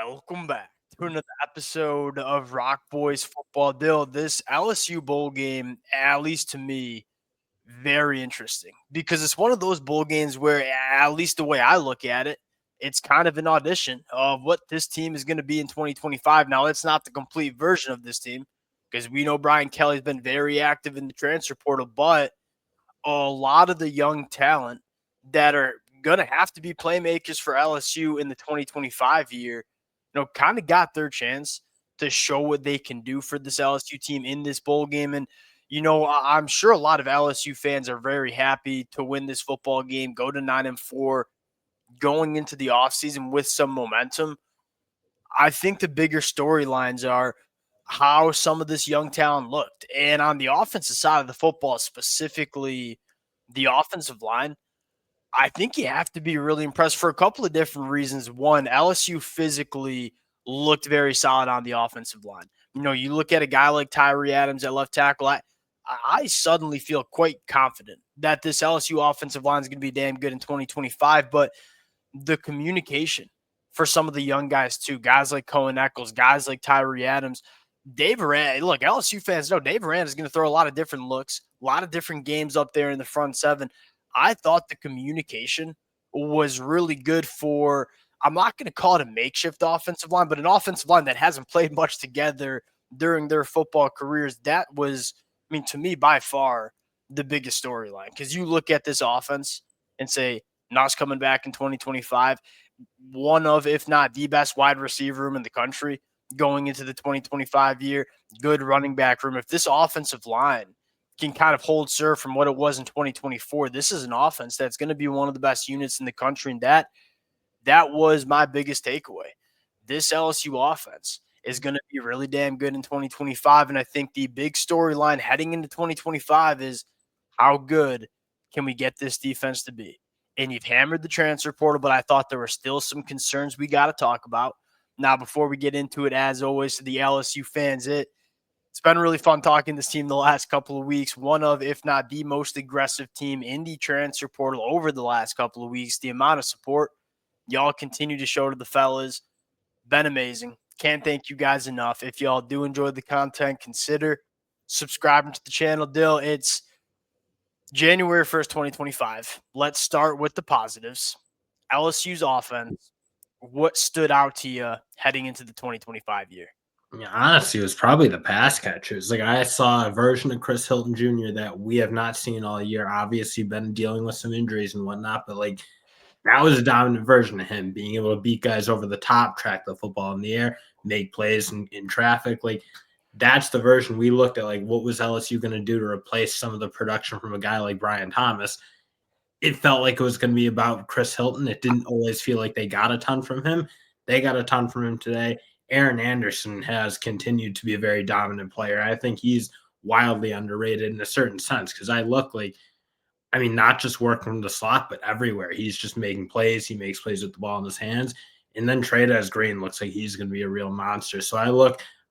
Welcome back to another episode of Rock Boys Football. Dill, this LSU bowl game, at least to me, very interesting because it's one of those bowl games where, at least the way I look at it, it's kind of an audition of what this team is going to be in 2025. Now, it's not the complete version of this team because we know Brian Kelly's been very active in the transfer portal, but a lot of the young talent that are going to have to be playmakers for LSU in the 2025 year, kind of got their chance to show what they can do for this LSU team in this bowl game. And, I'm sure a lot of LSU fans are very happy to win this football game, go to 9-4, going into the offseason with some momentum. I think the bigger storylines are how some of this young talent looked. And on the offensive side of the football, specifically the offensive line, I think you have to be really impressed for a couple of different reasons. One, LSU physically looked very solid on the offensive line. You look at a guy like Tyree Adams at left tackle, I suddenly feel quite confident that this LSU offensive line is going to be damn good in 2025. But the communication for some of the young guys too, guys like Cohen Eccles, guys like Tyree Adams, Dave Aranda. Look, LSU fans know Dave Aranda is going to throw a lot of different looks, a lot of different games up there in the front seven. I thought the communication was really good for, I'm not going to call it a makeshift offensive line, but an offensive line that hasn't played much together during their football careers. That was, to me, by far the biggest storyline. Because you look at this offense and say, Nas coming back in 2025, one of, if not the best wide receiver room in the country going into the 2025 year, good running back room. If this offensive line can kind of hold serve from what it was in 2024, this is an offense that's going to be one of the best units in the country. And that was my biggest takeaway. This LSU offense is going to be really damn good in 2025. And I think the big storyline heading into 2025 is how good can we get this defense to be? And you've hammered the transfer portal, but I thought there were still some concerns we got to talk about. Now, before we get into it, as always, to the LSU fans, it's been really fun talking this team the last couple of weeks. One of, if not the most aggressive team in the transfer portal over the last couple of weeks. The amount of support y'all continue to show to the fellas, been amazing. Can't thank you guys enough. If y'all do enjoy the content, consider subscribing to the channel. Dill, it's January 1st, 2025. Let's start with the positives. LSU's offense, what stood out to you heading into the 2025 year? Yeah, honestly, it was probably the pass catchers. Like I saw a version of Chris Hilton Jr. that we have not seen all year. Obviously, been dealing with some injuries and whatnot, but like that was a dominant version of him being able to beat guys over the top, track the football in the air, make plays in traffic. Like that's the version we looked at. Like what was LSU going to do to replace some of the production from a guy like Brian Thomas? It felt like it was going to be about Chris Hilton. It didn't always feel like they got a ton from him. They got a ton from him today. Aaron Anderson has continued to be a very dominant player. I think he's wildly underrated in a certain sense because not just working from the slot, but everywhere. He's just making plays. He makes plays with the ball in his hands. And then Trey'Dez Green looks like he's going to be a real monster. So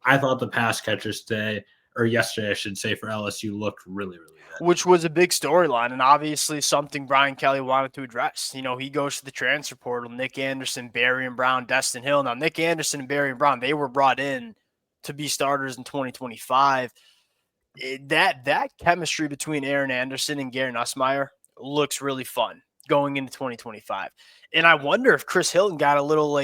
I thought the pass catchers today, or yesterday, I should say, for LSU looked really, really good. Which was a big storyline and obviously something Brian Kelly wanted to address. He goes to the transfer portal, Nick Anderson, Barry and Brown, Destin Hill. Now, Nick Anderson and Barry and Brown, they were brought in to be starters in 2025. That chemistry between Aaron Anderson and Gary Nussmeier looks really fun going into 2025. And I wonder if Chris Hilton got a little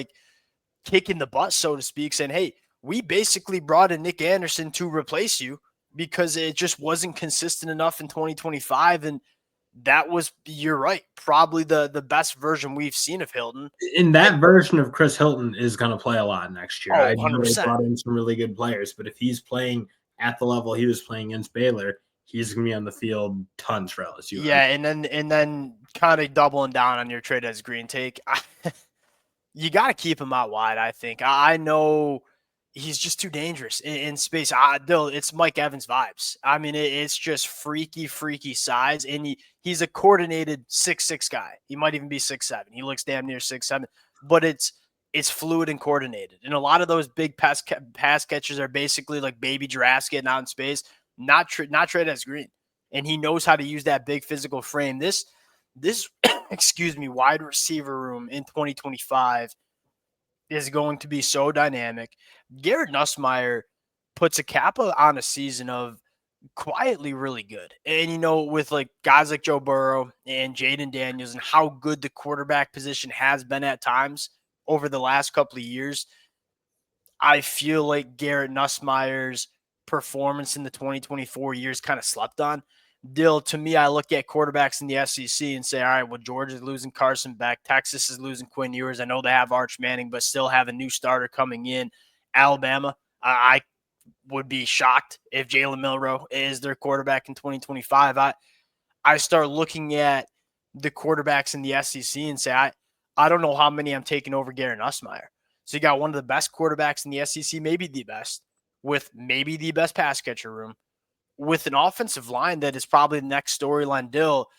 kick in the butt, so to speak, saying, hey, we basically brought in Nick Anderson to replace you because it just wasn't consistent enough in 2025. And that was, you're right, probably the best version we've seen of Hilton. And that version of Chris Hilton is going to play a lot next year. Oh, I know 100%. they brought in some really good players, but if he's playing at the level he was playing against Baylor, he's going to be on the field tons for LSU. Yeah, and then kind of doubling down on your Trey'Dez Green take. You got to keep him out wide, I think. I know he's just too dangerous in space. It's Mike Evans vibes. It's just freaky size, and he's a coordinated 6'6" guy. He might even be 6'7". He looks damn near 6'7", but it's fluid and coordinated. And a lot of those big pass catches are basically like baby giraffes getting out in space, not Trey'Dez Green. And he knows how to use that big physical frame. This wide receiver room in 2025 is going to be so dynamic. Garrett Nussmeier puts a cap on a season of quietly really good. And, with like guys like Joe Burrow and Jaden Daniels and how good the quarterback position has been at times over the last couple of years, I feel like Garrett Nussmeier's performance in the 2024 years kind of slept on. Dill, to me, I look at quarterbacks in the SEC and say, all right, well, Georgia's losing Carson Beck. Texas is losing Quinn Ewers. I know they have Arch Manning, but still have a new starter coming in. Alabama, I would be shocked if Jalen Milroe is their quarterback in 2025. I start looking at the quarterbacks in the SEC and say, I don't know how many I'm taking over Garrett Nussmeier. So you got one of the best quarterbacks in the SEC, maybe the best, with maybe the best pass catcher room, with an offensive line that is probably the next storyline. Dill,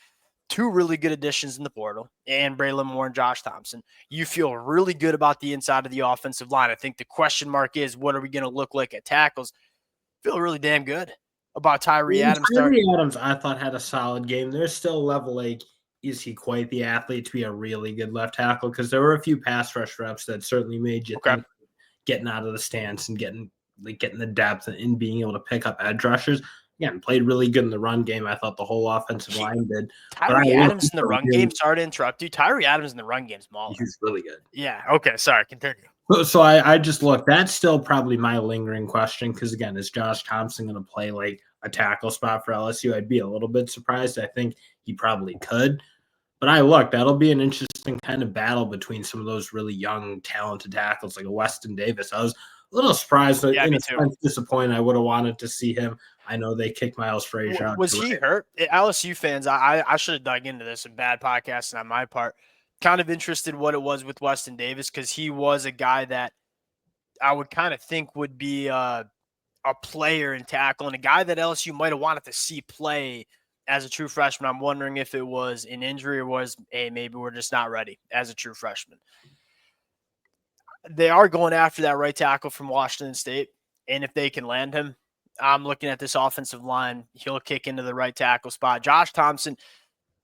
two really good additions in the portal, and Braylon Moore and Josh Thompson. You feel really good about the inside of the offensive line. I think the question mark is, what are we going to look like at tackles? Feel really damn good about Tyree Adams starting. Tyree Adams, I thought, had a solid game. There's still a level like, is he quite the athlete to be a really good left tackle? Because there were a few pass rush reps that certainly made you Okay. think getting out of the stance and getting the depth and being able to pick up edge rushers. Again, played really good in the run game. I thought the whole offensive line did. Tyree Adams in the run game, sorry to interrupt you. Tyree Adams in the run game is smaller. He's really good. Yeah. Okay. Sorry. Continue. So I just look, that's still probably my lingering question. Because again, is Josh Thompson going to play like a tackle spot for LSU? I'd be a little bit surprised. I think he probably could. But that'll be an interesting kind of battle between some of those really young, talented tackles like a Weston Davis. I was a little surprised, Yeah, in me a too. sense, disappointed. I would have wanted to see him. I know they kicked Miles Frazier out. Was he hurt? LSU fans, I should have dug into this. A bad podcasting on my part. Kind of interested what it was with Weston Davis, because he was a guy that I would kind of think would be a player in tackle and a guy that LSU might have wanted to see play as a true freshman. I'm wondering if it was an injury or was, hey, maybe we're just not ready as a true freshman. They are going after that right tackle from Washington State, and if they can land him, I'm looking at this offensive line. He'll kick into the right tackle spot. Josh Thompson,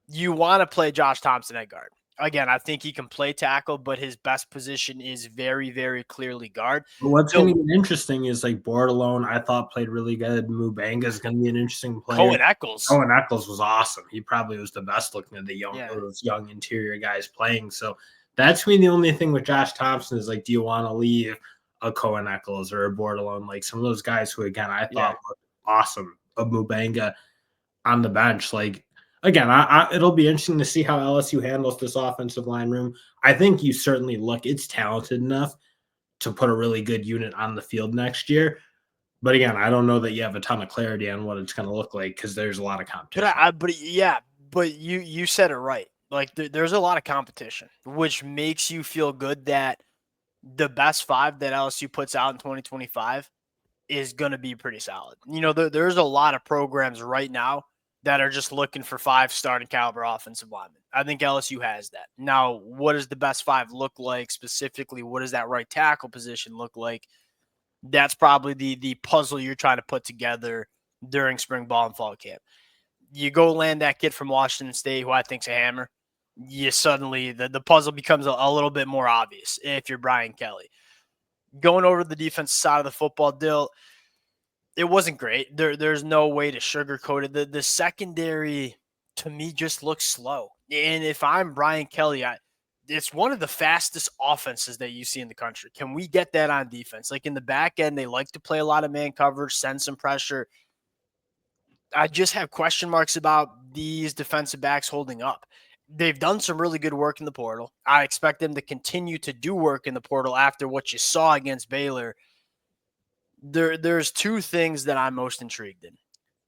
you want to play Josh Thompson at guard. Again, I think he can play tackle, but his best position is very, very clearly guard. But what's going to be interesting is like Bordelon, I thought played really good. Mubanga is going to be an interesting player. Cohen Eccles was awesome. He probably was the best looking of those young interior guys playing. So that's me. The only thing with Josh Thompson is like, do you want to leave a Cohen Eccles or a Bordelon? Like some of those guys who, again, I thought looked awesome. A Mubanga on the bench. Like, again, it'll be interesting to see how LSU handles this offensive line room. I think you certainly it's talented enough to put a really good unit on the field next year. But again, I don't know that you have a ton of clarity on what it's going to look like because there's a lot of competition. But you said it right. Like there's a lot of competition, which makes you feel good that the best five that LSU puts out in 2025 is going to be pretty solid. There's a lot of programs right now that are just looking for 5 starting caliber offensive linemen. I think LSU has that. Now, what does the best 5 look like specifically? What does that right tackle position look like? That's probably the puzzle you're trying to put together during spring ball and fall camp. You go land that kid from Washington State, who I think's a hammer. You suddenly, the puzzle becomes a little bit more obvious if you're Brian Kelly. Going over to the defensive side of the football, Dill, it wasn't great. There's no way to sugarcoat it. The secondary, to me, just looks slow. And if I'm Brian Kelly, it's one of the fastest offenses that you see in the country. Can we get that on defense? Like in the back end, they like to play a lot of man coverage, send some pressure. I just have question marks about these defensive backs holding up. They've done some really good work in the portal. I expect them to continue to do work in the portal after what you saw against Baylor. There's 2 things that I'm most intrigued in.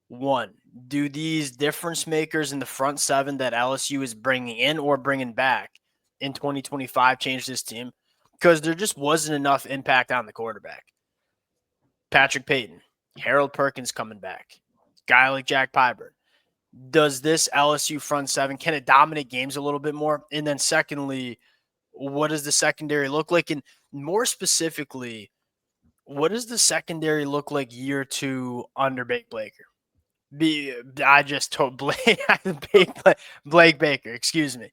One, do these difference makers in the front 7 that LSU is bringing in or bringing back in 2025 change this team? Because there just wasn't enough impact on the quarterback. Patrick Payton, Harold Perkins coming back, guy like Jack Pyburn. Does this LSU front 7, can it dominate games a little bit more? And then secondly, what does the secondary look like? And more specifically, what does the secondary look like year 2 under Blake Baker? I just told Blake Baker, excuse me.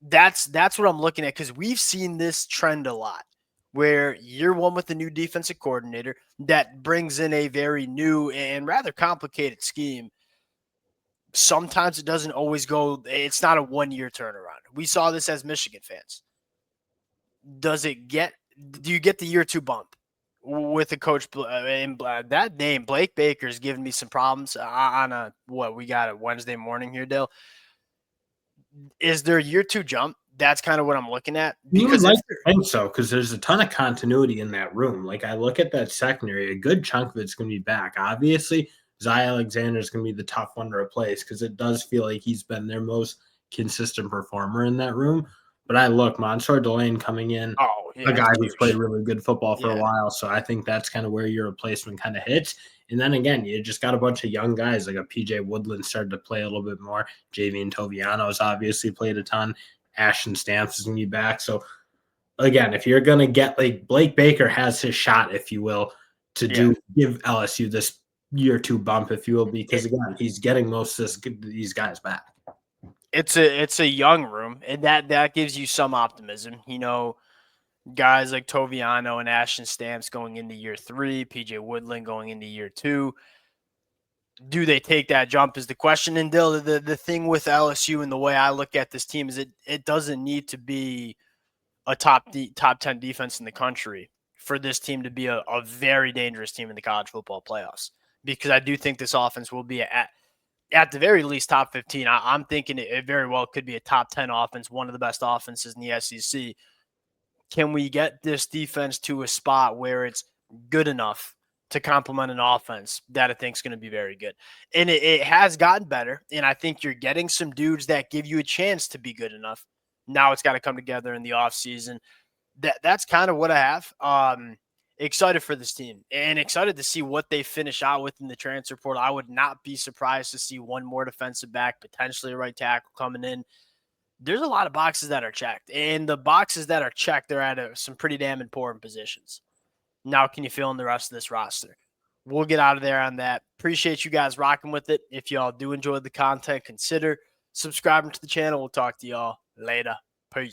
That's what I'm looking at, because we've seen this trend a lot, where year one with the new defensive coordinator that brings in a very new and rather complicated scheme. Sometimes it doesn't always go. It's not a 1 year turnaround. We saw this as Michigan fans. Does it get? Do you get the year two bump with the coach? And that name Blake Baker's giving me some problems on a what we got a Wednesday morning here, Dale. Is there a year two jump? That's kind of what I'm looking at, You would because like if to think so, because there's a ton of continuity in that room. Like, I look at that secondary, a good chunk of it's going to be back. Obviously, Zay Alexander is going to be the tough one to replace because it does feel like he's been their most consistent performer in that room. But I look, Mansour Delane coming in, oh a yeah, guy it's who's played huge. really good football for a Yeah, while. So I think that's kind of where your replacement kind of hits. And then again, you just got a bunch of young guys like a PJ Woodland started to play a little bit more. JV Toviano's obviously played a ton. Ashton Stamps is going to be back. So again, if you're going to get like Blake Baker has his shot, if you will, to yeah. give LSU this year two bump, if you will, because It, again, he's getting most of these guys back. it's a young room, and that gives you some optimism. Guys like Toviano and Ashton Stamps going into year three, PJ Woodland going into year two. Do they take that jump is the question. And Dill, the thing with LSU and the way I look at this team is it doesn't need to be a top 10 defense in the country for this team to be a very dangerous team in the college football playoffs. Because I do think this offense will be at the very least top 15. I'm thinking it very well could be a top 10 offense, one of the best offenses in the SEC. Can we get this defense to a spot where it's good enough to complement an offense that I think is going to be very good? And it has gotten better. And I think you're getting some dudes that give you a chance to be good enough. Now it's got to come together in the offseason. That's kind of what I have. Excited for this team and excited to see what they finish out with in the transfer portal. I would not be surprised to see one more defensive back, potentially a right tackle coming in. There's a lot of boxes that are checked, and the boxes that are checked, they're at some pretty damn important positions. Now, can you fill in the rest of this roster? We'll get out of there on that. Appreciate you guys rocking with it. If y'all do enjoy the content, consider subscribing to the channel. We'll talk to y'all later. Peace.